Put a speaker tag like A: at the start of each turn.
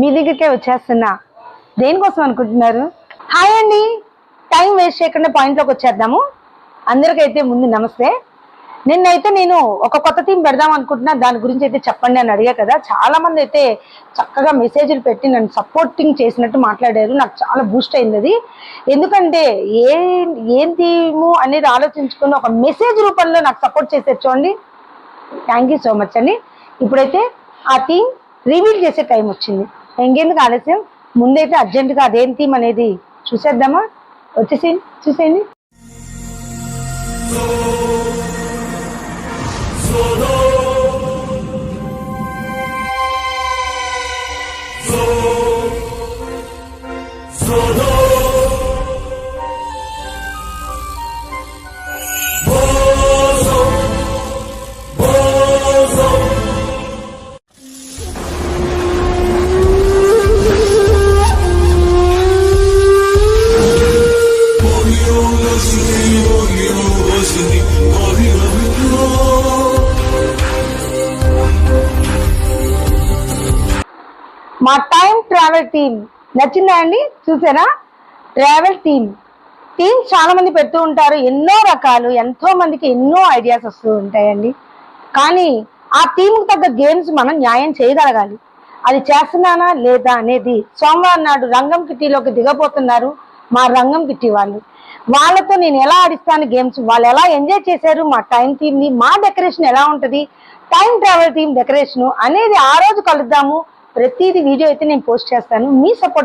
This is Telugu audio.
A: మీ దగ్గరికే వచ్చేస్తున్నా. దేనికోసం అనుకుంటున్నారు? హాయ్ అండి, టైం వేస్ట్ చేయకుండా పాయింట్లోకి వచ్చేద్దాము. అందరికైతే ముందు నమస్తే. నిన్నైతే నేను ఒక కొత్త థీమ్ పెడదాం అనుకుంటున్నా, దాని గురించి అయితే చెప్పండి అని అడిగా కదా. చాలా మంది అయితే చక్కగా మెసేజ్లు పెట్టి నన్ను సపోర్టింగ్ చేసినట్టు మాట్లాడారు. నాకు చాలా బూస్ట్ అయింది అది. ఎందుకంటే ఏం థీము అనేది ఆలోచించుకుని ఒక మెసేజ్ రూపంలో నాకు సపోర్ట్ చేసేది చూడండి. థ్యాంక్ యూ సో మచ్ అండి. ఇప్పుడైతే ఆ థీమ్ రివీల్ చేసే టైం వచ్చింది. ఇంకెందుకు ఆలస్యం, ముందైతే అర్జెంటుగా అదేం థీమ్ అనేది చూసేద్దామా? వచ్చేసి చూసేయండి. మా టైం ట్రావెల్ థీమ్ నచ్చిందా అండి? చూసారా? ట్రావెల్ థీమ్ చాలా మంది పెడుతూ ఉంటారు, ఎన్నో రకాలు, ఎంతో మందికి ఎన్నో ఐడియాస్ వస్తూ ఉంటాయండి. కానీ ఆ థీమ్కి తగ్గ గేమ్స్ మనం న్యాయం చేయగలగాలి. అది చేస్తున్నానా లేదా అనేది సోమవారం నాడు రంగం కిట్టీలోకి దిగబోతున్నారు మా రంగం కిట్టి వాళ్ళు. వాళ్ళతో నేను ఎలా ఆడిస్తాను గేమ్స్, వాళ్ళు ఎలా ఎంజాయ్ చేశారు మా టైం థీమ్ని, మా డెకరేషన్ ఎలా ఉంటుంది, టైం ట్రావెల్ థీమ్ డెకరేషన్ అనేది ఆ రోజు కలుద్దాము. ప్రతిదీ వీడియో అయితే నేను పోస్ట్ చేస్తాను. మీ సపోర్ట్